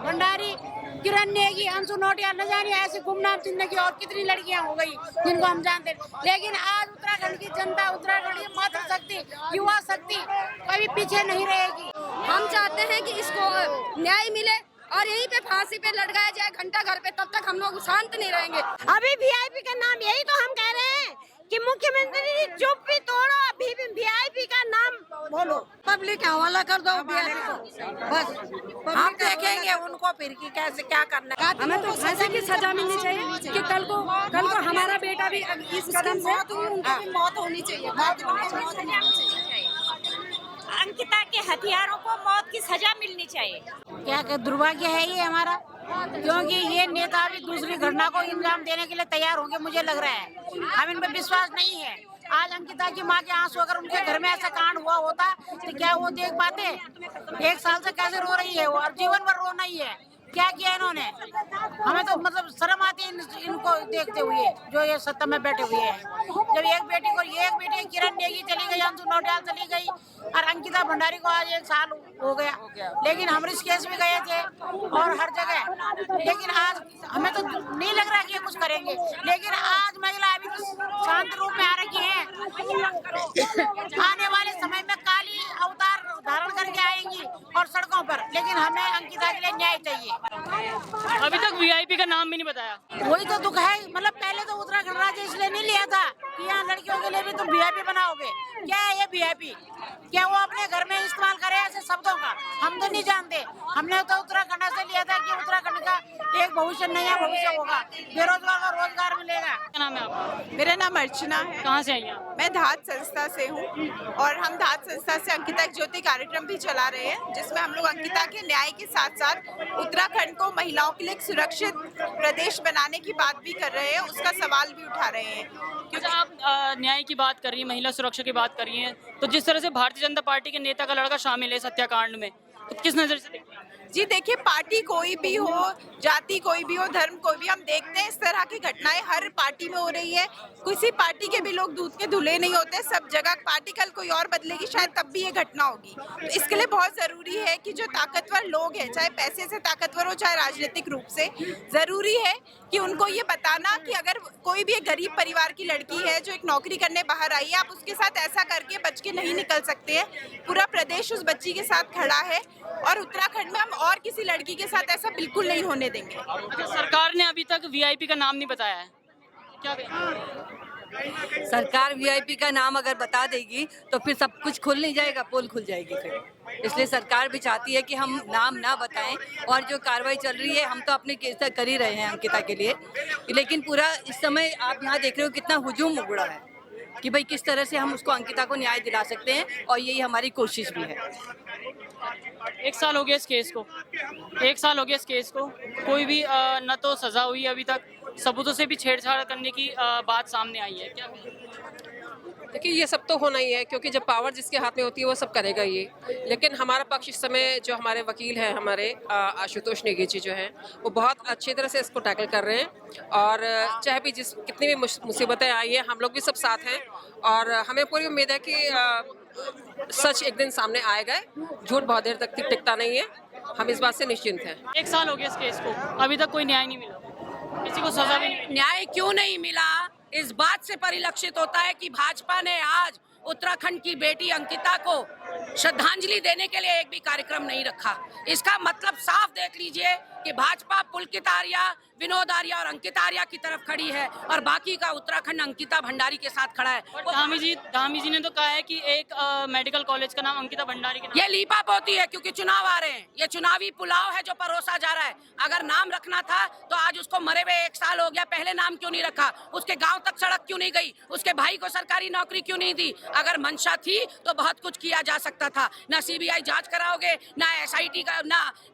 भंडारी, किरण नेगी, अंशु नोटियाल, न जाने ऐसी गुमनाम जिंदगी और कितनी लड़कियां हो गई जिनको हम जानते हैं। लेकिन आज उत्तराखंड की जनता, उत्तराखंड की मातृशक्ति, युवा शक्ति कभी पीछे नहीं रहेगी। हम चाहते हैं कि इसको न्याय मिले और यहीं पे फांसी पे लटकाया जाए घंटा घर पे, तब तक हम लोग शांत नहीं रहेंगे। अभी वीआईपी का नाम, यही तो हम कह रहे हैं कि मुख्यमंत्री जी चुप भी तोड़ो, अभी भी वीआईपी का नाम बोलो, पब्लिक का हवाला कर दो वीआईपी को, बस हम देखेंगे उनको फिर कि कैसे क्या करना है। हमें तो फांसी की सजा मिलनी चाहिए कि कल को हमारा बेटा भी इस कदम से उनकी मौत होनी चाहिए। अंकिता के हथियारों को मौत की सजा मिलनी चाहिए। क्या दुर्भाग्य है ये हमारा, क्योंकि ये नेता भी दूसरी घटना को इंजाम देने के लिए तैयार होंगे, मुझे लग रहा है। हम इन पर विश्वास नहीं है। आज अंकिता की माँ के आंसू अगर उनके घर में ऐसा कांड हुआ होता तो क्या वो देख पाते? 1 साल से कैसे रो रही है वो, और जीवन भर रोना ही है। क्या किया इन्होंने? हमें तो मतलब शर्म आती है इनको देखते हुए, जो ये सत्ता में बैठे हुए हैं। जब एक बेटी किरण नेगी चली गई, अंशु नोटियाल चली गई, और अंकिता भंडारी को आज 1 साल हो गया। लेकिन हम ऋषिकेश भी गए थे और हर जगह, लेकिन आज हमें तो नहीं लग रहा कि ये कुछ करेंगे। लेकिन आज महिला अभी तो शांत रूप में आ रखी है। आने वाले समय में काली अवतार धारण करके आएंगी और सड़कों पर, लेकिन हमें अंकिता के लिए न्याय चाहिए। अभी तक वीआईपी का नाम भी नहीं बताया। वही तो दुख है। मतलब पहले तो उत्तराखंड राज्य इसलिए नहीं लिया था कि यहाँ लड़कियों के लिए भी तुम वीआईपी बनाओगे। क्या है ये वीआईपी? क्या वो अपने घर में इस्तेमाल करे ऐसे शब्दों का? हम तो नहीं जानते। हमने तो उत्तराखंड से लिया था कि उत्तराखंड का एक भविष्य, नया भविष्य होगा, बेरोजगार को रोजगार मिलेगा। क्या नाम है आपका? मेरा नाम अर्चना है। कहाँ से आई हैं? मैं धात संस्था से हूँ और हम धात संस्था से अंकिता ज्योति कार्यक्रम भी चला रहे हैं, जिसमें हम लोग अंकिता के न्याय के साथ साथ उत्तराखंड को महिलाओं के लिए एक सुरक्षित प्रदेश बनाने की बात भी कर रहे हैं, उसका सवाल भी उठा रहे हैं। क्योंकि आप न्याय की बात कर रही हैं, महिला सुरक्षा की बात कर रही हैं, तो जिस तरह से भारतीय जनता पार्टी के नेता का लड़का शामिल है इस हत्याकांड में, तो किस नज़र से देखते हैं? जी देखिए, पार्टी कोई भी हो, जाति कोई भी हो, धर्म कोई भी, हम देखते हैं इस तरह की घटनाएं हर पार्टी में हो रही है। किसी पार्टी के भी लोग दूध के धुले नहीं होते, सब जगह पार्टी कल कोई और बदलेगी, शायद तब भी ये घटना होगी। तो इसके लिए बहुत ज़रूरी है कि जो ताकतवर लोग हैं, चाहे पैसे से ताकतवर हो चाहे राजनीतिक रूप से, ज़रूरी है कि उनको ये बताना कि अगर कोई भी एक गरीब परिवार की लड़की है जो एक नौकरी करने बाहर आई है, आप उसके साथ ऐसा करके बच के नहीं निकल सकते हैं। पूरा प्रदेश उस बच्ची के साथ खड़ा है और उत्तराखंड में हम और किसी लड़की के साथ ऐसा बिल्कुल नहीं होने देंगे। अच्छा, सरकार ने अभी तक वीआईपी का नाम नहीं बताया है, क्या? सरकार वीआईपी का नाम अगर बता देगी तो फिर सब कुछ खुल नहीं जाएगा, पोल खुल जाएगी फिर। इसलिए सरकार भी चाहती है कि हम नाम ना बताएं, और जो कार्रवाई चल रही है हम तो अपने केस तक कर ही रहे हैं अंकिता के लिए। लेकिन पूरा इस समय आप यहाँ देख रहे हो कितना हुजूम उगड़ा है कि भाई किस तरह से हम उसको, अंकिता को न्याय दिला सकते हैं, और यही हमारी कोशिश भी है। 1 साल हो गया इस केस को, 1 साल हो गया इस केस को, कोई भी न तो सजा हुई अभी तक, सबूतों से भी छेड़छाड़ करने की बात सामने आई है। क्या? देखिए, ये सब तो होना ही है, क्योंकि जब पावर जिसके हाथ में होती है वो सब करेगा ये। लेकिन हमारा पक्ष इस समय, जो हमारे वकील हैं, हमारे आशुतोष नेगी जी जो हैं, वो बहुत अच्छी तरह से इसको टैकल कर रहे हैं। और चाहे भी कितनी भी मुसीबतें आई हैं, हम लोग भी सब साथ हैं, और हमें पूरी उम्मीद है कि सच एक दिन सामने आएगा। झूठ बहुत देर तक टिकता नहीं है, हम इस बात से निश्चिंत हैं। 1 साल हो गया इस केस को, अभी तक कोई न्याय नहीं मिला, किसी को सजा भी नहीं मिली। न्याय क्यों नहीं मिला, इस बात से परिलक्षित होता है कि भाजपा ने आज उत्तराखंड की बेटी अंकिता को श्रद्धांजलि देने के लिए एक भी कार्यक्रम नहीं रखा। इसका मतलब साफ देख लीजिए कि भाजपा पुलकित आर्या, विनोद आर्या और अंकिता आर्या की तरफ खड़ी है, और बाकी का उत्तराखंड अंकिता भंडारी के साथ खड़ा है। धामी जी ने तो कहा है कि एक मेडिकल कॉलेज का नाम अंकिता भंडारी के नाम। ये लीपापोती है, क्योंकि चुनाव आ रहे हैं, ये चुनावी पुलाव है जो परोसा जा रहा है। अगर नाम रखना था तो आज उसको मरे हुए 1 साल हो गया, पहले नाम क्यों नहीं रखा? उसके गांव तक सड़क क्यों नहीं गई? उसके भाई को सरकारी नौकरी क्यों नहीं दी? अगर मंशा थी तो बहुत कुछ किया जा सकता था। ना सीबीआई जांच कराओगे, ना एसआईटी का,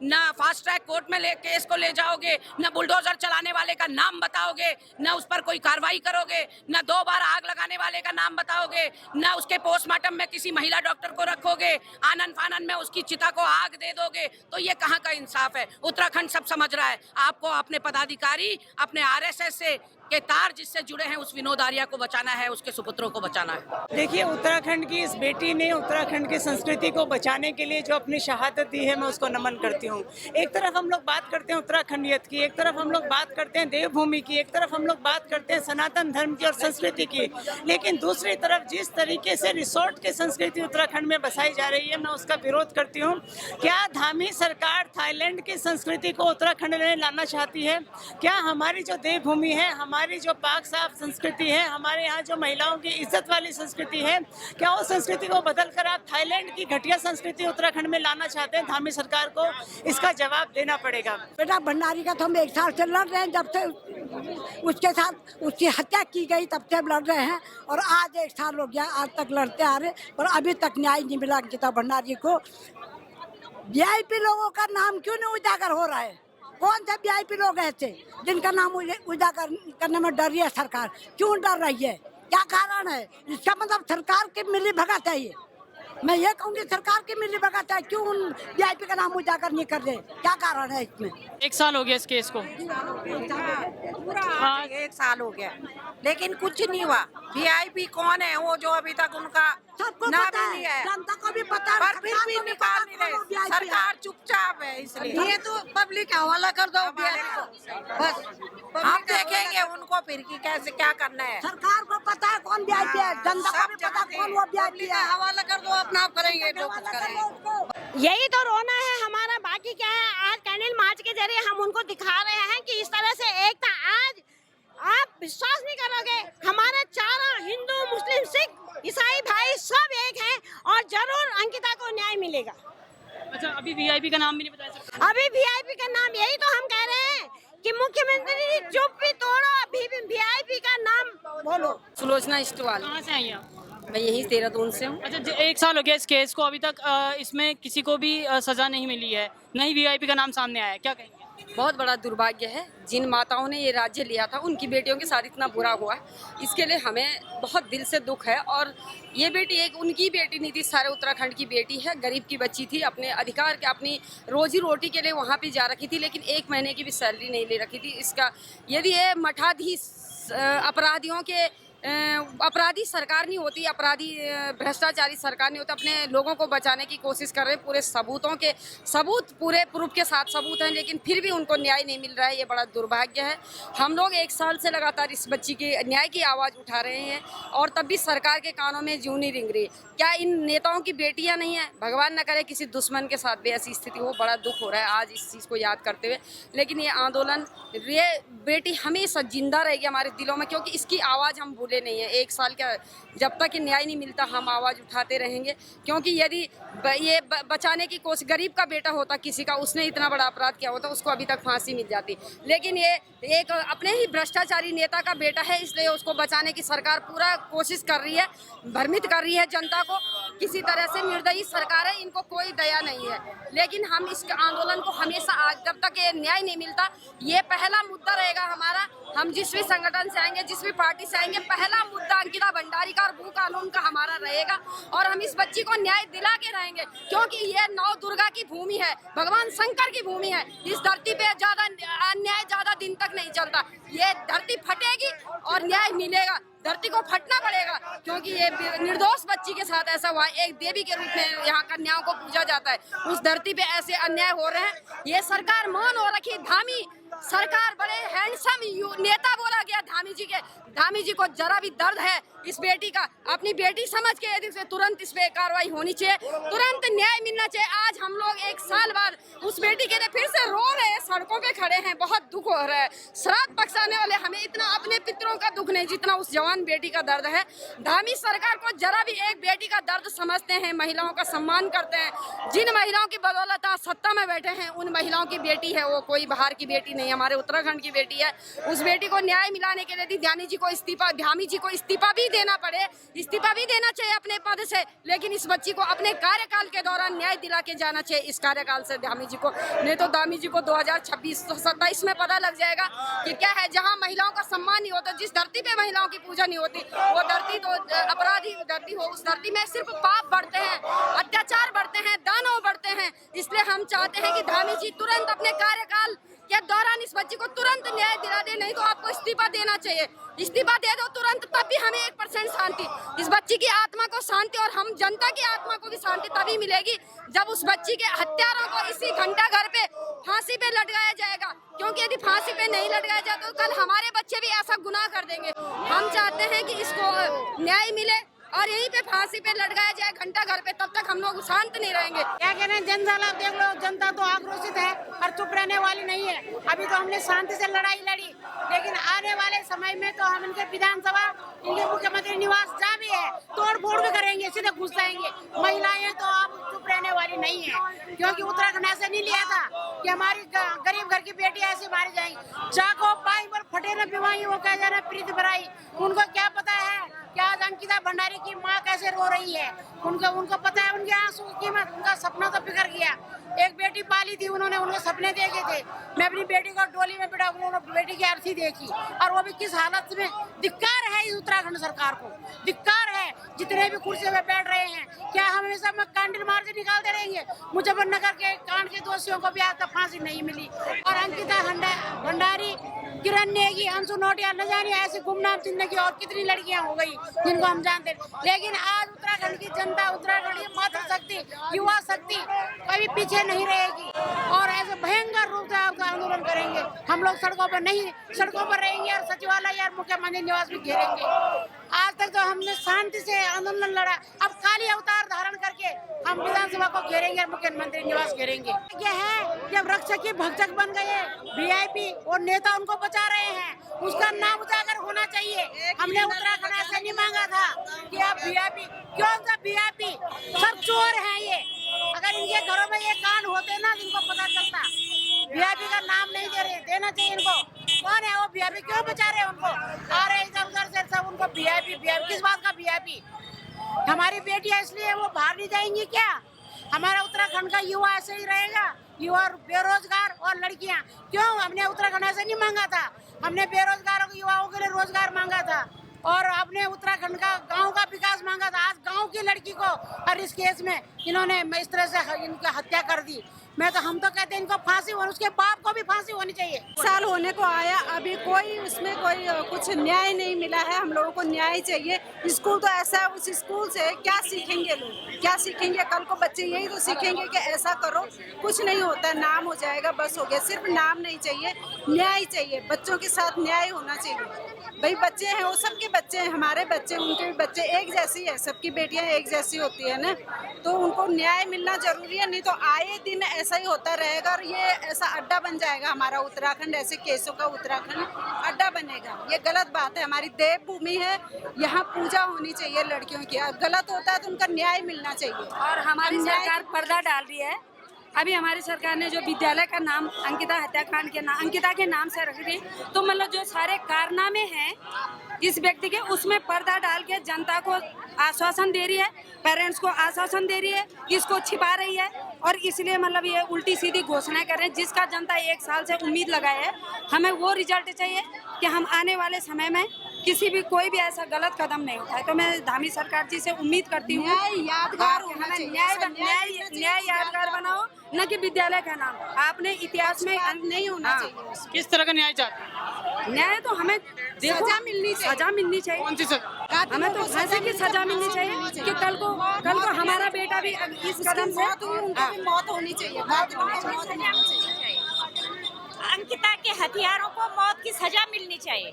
ना फास्ट ट्रैक कोर्ट में केस को ले जाओगे, ना बुलडोजर मोटर चलाने वाले का नाम बताओगे, न उस पर कोई कार्रवाई करोगे, न 2 बार आग लगाने वाले का नाम बताओगे, न उसके पोस्टमार्टम में किसी महिला डॉक्टर को रखोगे, आनन फानन में उसकी चिता को आग दे दोगे, तो ये कहाँ का इंसाफ है? उत्तराखंड सब समझ रहा है। आपको अपने पदाधिकारी, अपने आरएसएस से के तार जिससे जुड़े हैं उस विनोद आर्या को बचाना है, उसके सुपुत्रों को बचाना है। देखिए, उत्तराखंड की इस बेटी ने उत्तराखंड की संस्कृति को बचाने के लिए जो अपनी शहादत दी है, मैं उसको नमन करती हूँ। एक तरफ हम लोग बात करते हैं उत्तराखंडियत की, एक तरफ हम लोग बात करते हैं देवभूमि की, एक तरफ हम लोग बात करते हैं सनातन धर्म की और संस्कृति की, लेकिन दूसरी तरफ जिस तरीके से रिसोर्ट की संस्कृति उत्तराखंड में बसाई जा रही है, मैं उसका विरोध करती हूँ। क्या धामी सरकार थाईलैंड की संस्कृति को उत्तराखंड में लाना चाहती है? क्या हमारी जो देवभूमि है, हमारी जो पाक साफ संस्कृति है, हमारे यहाँ जो महिलाओं की इज्जत वाली संस्कृति है, क्या उस संस्कृति को बदलकर आप थाईलैंड की घटिया संस्कृति उत्तराखंड में लाना चाहते हैं? धामी सरकार को इसका जवाब देना पड़ेगा। बेटा भंडारी का तो हम 1 साल से लड़ रहे हैं, जब से उसके साथ उसकी हत्या की गई तब से लड़ रहे हैं, और आज 1 साल हो गया, आज तक लड़ते आ रहे, पर अभी तक न्याय नहीं मिला अंकिता भंडारी को। वीआईपी लोगों का नाम क्यों नहीं उजागर हो रहा है? कौन से वीआईपी लोग ऐसे जिनका नाम उजागर करने में डर रही है सरकार? क्यों डर रही है? क्या कारण है? इसका मतलब सरकार की मिली भगत है ये। मैं ये कहूँगी सरकार की मिली भगत है, क्यों उन वीआईपी का नाम उजागर नहीं कर रहे? क्या कारण है इसमें? 1 साल हो गया इस केस को। हाँ, 1 साल हो गया, लेकिन कुछ नहीं हुआ। वीआईपी कौन है वो जो अभी तक उनका सबको नाम पता ही नहीं है, जनता को भी पता है, पर फिर भी सरकार को निकाल पता नहीं कौन रहे। VIP है। सरकार चुपचाप है, इसलिए ये तो पब्लिक हवाला कर दो बस। हम देखेंगे उनको फिर कि कैसे क्या करना है। सरकार को पता है कौन वीआईपी है, जनता को भी पता कौन वो वीआईपी है। हवाला कर दो, अपना आप करेंगे जो कुछ करेंगे। यही तो रोना है हमारा, बाकी क्या है? आज कैंडल मार्च के जरिए हम उनको दिखा रहे हैं कि इस तरह से एकता। आज आप विश्वास नहीं करोगे, हमारे चारों हिंदू, मुस्लिम, सिख, ईसाई भाई सब एक हैं, और जरूर अंकिता को न्याय मिलेगा। अच्छा, अभी वीआईपी का नाम भी नहीं बताया सकता। अभी वीआईपी का नाम, यही तो हम कह रहे हैं कि मुख्यमंत्री जी चुप भी तोड़ो, अभी भी वीआईपी का नाम बोलो। सुलोचना स्टवाल, कहाँ से आई आप? मैं यही देहरादून से हूँ। अच्छा, 1 साल हो गया इस केस को, अभी तक इसमें किसी को भी सजा नहीं मिली है, न ही वीआईपी का नाम सामने आया है, क्या कहेंगे? बहुत बड़ा दुर्भाग्य है, जिन माताओं ने ये राज्य लिया था उनकी बेटियों के साथ इतना बुरा हुआ है, इसके लिए हमें बहुत दिल से दुख है। और ये बेटी एक उनकी बेटी नहीं थी, सारे उत्तराखंड की बेटी है, गरीब की बच्ची थी, अपने अधिकार के, अपनी रोजी रोटी के लिए वहाँ पे जा रखी थी, लेकिन 1 महीने की भी सैलरी नहीं ले रखी थी। इसका यदि ये मठाधीश अपराधियों के अपराधी सरकार नहीं होती, अपराधी भ्रष्टाचारी सरकार नहीं होती, अपने लोगों को बचाने की कोशिश कर रहे हैं, पूरे सबूत पूरे प्रूफ के साथ सबूत हैं, लेकिन फिर भी उनको न्याय नहीं मिल रहा है। ये बड़ा दुर्भाग्य है। हम लोग 1 साल से लगातार इस बच्ची के न्याय की आवाज़ उठा रहे हैं, और तब भी सरकार के कानों में जूं नहीं रिंग रही। क्या इन नेताओं की बेटियां नहीं है? भगवान न करे किसी दुश्मन के साथ भी ऐसी स्थिति हो। बड़ा दुख हो रहा है आज इस चीज़ को याद करते हुए, लेकिन ये आंदोलन, ये बेटी हमेशा जिंदा रहेगी हमारे दिलों में, क्योंकि इसकी आवाज़ हम भूले नहीं है। 1 साल का जब तक न्याय नहीं मिलता हम आवाज़ उठाते रहेंगे, क्योंकि यदि ये बचाने की कोशिश, गरीब का बेटा होता किसी का, उसने इतना बड़ा अपराध किया होता, उसको अभी तक फांसी मिल जाती, लेकिन ये एक अपने ही भ्रष्टाचारी नेता का बेटा है, इसलिए उसको बचाने की सरकार पूरा कोशिश कर रही है, भ्रमित कर रही है जनता को। किसी तरह से निर्दयी सरकार है, इनको कोई दया नहीं है। लेकिन हम इस आंदोलन को हमेशा, आज जब तक ये न्याय नहीं मिलता, ये पहला मुद्दा रहेगा हमारा। हम जिस भी संगठन से आएंगे, जिस भी पार्टी से आएंगे, पहला मुद्दा अंकिता भंडारी का और भू कानून का हमारा रहेगा, और हम इस बच्ची को न्याय दिला के रहेंगे, क्योंकि ये नौ दुर्गा की भूमि है, भगवान शंकर की भूमि है। इस धरती पे ज्यादा अन्याय ज्यादा दिन तक नहीं चलता। ये धरती फटेगी और न्याय मिलेगा। धरती को फटना पड़ेगा, क्योंकि ये निर्दोष बच्ची के साथ ऐसा हुआ। एक देवी के रूप में यहाँ कन्याओं को पूजा जाता है, उस धरती पे ऐसे अन्याय हो रहे हैं। ये सरकार मौन हो रखी। धामी सरकार, बड़े हैंडसम नेता बोला गया धामी जी को जरा भी दर्द है इस बेटी का। अपनी बेटी समझ के यदि तुरंत इस पे कार्रवाई होनी चाहिए, तुरंत न्याय मिलना चाहिए। आज हम लोग 1 साल बाद उस बेटी के लिए फिर से रो रहे हैं, सड़कों पे खड़े हैं, बहुत दुख हो रहा है। श्राद्ध बख्शाने वाले हमें इतना अपने पितरों का दुख नहीं जितना उस जवान बेटी का दर्द है। धामी सरकार को जरा भी एक बेटी का दर्द समझते हैं, महिलाओं का सम्मान करते हैं। जिन महिलाओं की बदौलत आज सत्ता में बैठे हैं, उन महिलाओं की बेटी है वो, कोई बाहर की बेटी नहीं नहीं, हमारे उत्तराखंड की बेटी है। उस बेटी को न्याय मिलाने के लिए धामी जी को इस्तीफा भी देना पड़े, इस्तीफा भी देना चाहिए अपने पद से, लेकिन इस बच्ची को अपने कार्यकाल के दौरान न्याय दिला के जाना चाहिए इस कार्यकाल से धामी जी को। नहीं तो धामी जी को 2026-27 में पता लग जाएगा कि क्या है। जहाँ महिलाओं का सम्मान नहीं होता, जिस धरती पे महिलाओं की पूजा नहीं होती, वो धरती तो अपराधी धरती हो। उस धरती में सिर्फ पाप बढ़ते हैं, अत्याचार बढ़ते हैं, दानव बढ़ते हैं। इसलिए हम चाहते हैं कि धामी जी तुरंत अपने कार्यकाल के दौरान इस बच्ची को तुरंत न्याय दिला दे, नहीं तो आपको इस्तीफा देना चाहिए। इस्तीफा दे दो तुरंत, तब भी हमें 1% शांति, इस बच्ची की आत्मा को शांति और हम जनता की आत्मा को भी शांति तभी मिलेगी जब उस बच्ची के हत्यारों को इसी घंटा घर पे फांसी पे लटकाया जाएगा। क्योंकि यदि फांसी पे नहीं लटकाया जाए तो कल हमारे बच्चे भी ऐसा गुनाह कर देंगे। हम चाहते हैं कि इसको न्याय मिले और यहीं पे फांसी पे लटकाया जाए घंटा घर पे, तब तक हम लोग शांत नहीं रहेंगे। क्या कह रहे हैं, जनता देख लो, जनता तो आक्रोशित है और चुप रहने वाली नहीं है। अभी तो हमने शांति से लड़ाई लड़ी, लेकिन आने वाले समय में तो हम इनके विधानसभा, इनके मुख्यमंत्री निवास जहाँ भी है तोड़ फोड़ भी करेंगे, सीधे घुस जाएंगे। महिलाएं तो अब चुप रहने वाली नहीं है, क्योंकि उत्तराखंड ऐसे नहीं लिया था कि हमारी गरीब घर की बेटी ऐसी मारी जाएगी। चाको पाई पर फटे न पिवाई, वो कह जाना प्रीति भराई। उनको क्या पता है कि आज अंकिता भंडारी की माँ कैसे रो रही है। उनको पता है उनके आंसू की कीमत, उनका सपना तो बिखर गया। एक बेटी पाली थी उन्होंने, उनके सपने देखे थे। मैं अपनी बेटी को डोली में बिठा, उन्होंने बेटी की अर्थी देखी, और वो भी किस हालत में। धिक्कार है इस उत्तराखंड सरकार को, धिक्कार है। जितने भी कुर्सी पे बैठ रहे हैं, क्या हम हमेशा में कैंडल मार के निकालते रहेंगे? मुजफ्फरनगर के कांड के दोषियों को भी आज तक फांसी नहीं मिली, और अंकिता भंडारी, किरण नेगी, अंशु नोटियाल, न जाने ऐसी गुमनाम जिंदगी और कितनी लड़कियां हो गई जिनको हम जानते हैं। लेकिन आज उत्तराखंड की जनता, उत्तराखंड की मातृशक्ति, युवा शक्ति कभी पीछे नहीं रहेगी, और ऐसे भयंकर रूप से आंदोलन करेंगे। हम लोग सड़कों पर रहेंगे और सचिवालय और मुख्यमंत्री निवास भी घेरेंगे। आज तक तो हमने शांति से आंदोलन लड़ा, अब काली अवतार धारण करके हम विधानसभा को घेरेंगे और मुख्यमंत्री निवास घेरेंगे। ये है जब रक्षक की भक्षक बन गए वीआईपी और नेता उनको बचा रहे हैं, उसका नाम उजागर होना चाहिए। हमने उत्तराखंड ऐसे नहीं मांगा था कि आप वीआईपी, क्यों सा वीआईपी, सब चोर हैं ये। अगर इनके घरों में ये कांड होते ना, इनको पता चलता। वीआईपी का नाम नहीं दे रहे, देना चाहिए इनको। कौन है वो वीआईपी, क्यों बचा रहे उनको? आ रहे इधर उधर से सब उनको वीआईपी, किस बात का वीआईपी? हमारी बेटियां इसलिए वो बाहर नहीं जाएंगी क्या? हमारा उत्तराखंड का युवा ऐसे ही रहेगा, युवा बेरोजगार और लड़कियां। क्यों? हमने उत्तराखंड ऐसे नहीं मांगा था, हमने बेरोजगारों के युवाओं के लिए रोजगार मांगा था, और अपने उत्तराखंड का गांव का विकास मांगा था। आज गांव की लड़की को और इस केस में इन्होंने इस तरह से इनकी हत्या कर दी। हम तो कहते हैं इनको फांसी, और उसके बाप को भी फांसी होनी चाहिए। साल होने को आया, अभी कोई उसमें कोई कुछ न्याय नहीं मिला है। हम लोगों को न्याय चाहिए। स्कूल तो ऐसा है, उस स्कूल से क्या सीखेंगे लोग, क्या सीखेंगे? कल को बच्चे यही तो सीखेंगे कि ऐसा करो। कुछ नहीं होता, नाम हो जाएगा, बस हो गया। सिर्फ नाम नहीं चाहिए, न्याय चाहिए। बच्चों के साथ न्याय होना चाहिए। भाई बच्चे हैं, वो सबके बच्चे हैं, हमारे बच्चे, उनके भी बच्चे एक जैसी है। सबकी बेटियां एक जैसी होती है ना, तो उनको न्याय मिलना जरूरी है। नहीं तो आए दिन ऐसा ही होता रहेगा, और ये ऐसा अड्डा बन जाएगा हमारा उत्तराखंड। ऐसे केसों का उत्तराखंड अड्डा बनेगा। ये गलत बात है। हमारी देव भूमि है, यहाँ पूजा होनी चाहिए लड़कियों की। गलत होता है तो उनका न्याय मिलना चाहिए। और हमारी सरकार पर्दा डाल रही है। अभी हमारी सरकार ने जो विद्यालय का नाम अंकिता हत्याकांड के नाम, अंकिता के नाम से रख दी, तो मतलब जो सारे कारनामे हैं इस व्यक्ति के, उसमें पर्दा डाल के जनता को आश्वासन दे रही है, पेरेंट्स को आश्वासन दे रही है, इसको छिपा रही है, और इसलिए मतलब ये उल्टी सीधी घोषणाएं कर रहे हैं, जिसका जनता 1 साल से उम्मीद लगाए है। हमें वो रिजल्ट चाहिए कि हम आने वाले समय में किसी भी कोई भी ऐसा गलत कदम नहीं उठाए। तो मैं धामी सरकार जी से उम्मीद करती हूँ यादगार न्याय यादगार बनाओ, न कि विद्यालय का नाम आपने इतिहास में नहीं होना चाहिए। किस तरह का न्याय चाहते हैं? न्याय तो हमें सजा मिलनी चाहिए। सजा मिलनी चाहिए। कौन सी सजा? हमें तो फांसी की सजा मिलनी चाहिए कि कल को हमारा बेटा भी इस कदम से उनकी भी मौत होनी चाहिए। अंकिता के हथियारों को मौत की सजा मिलनी चाहिए।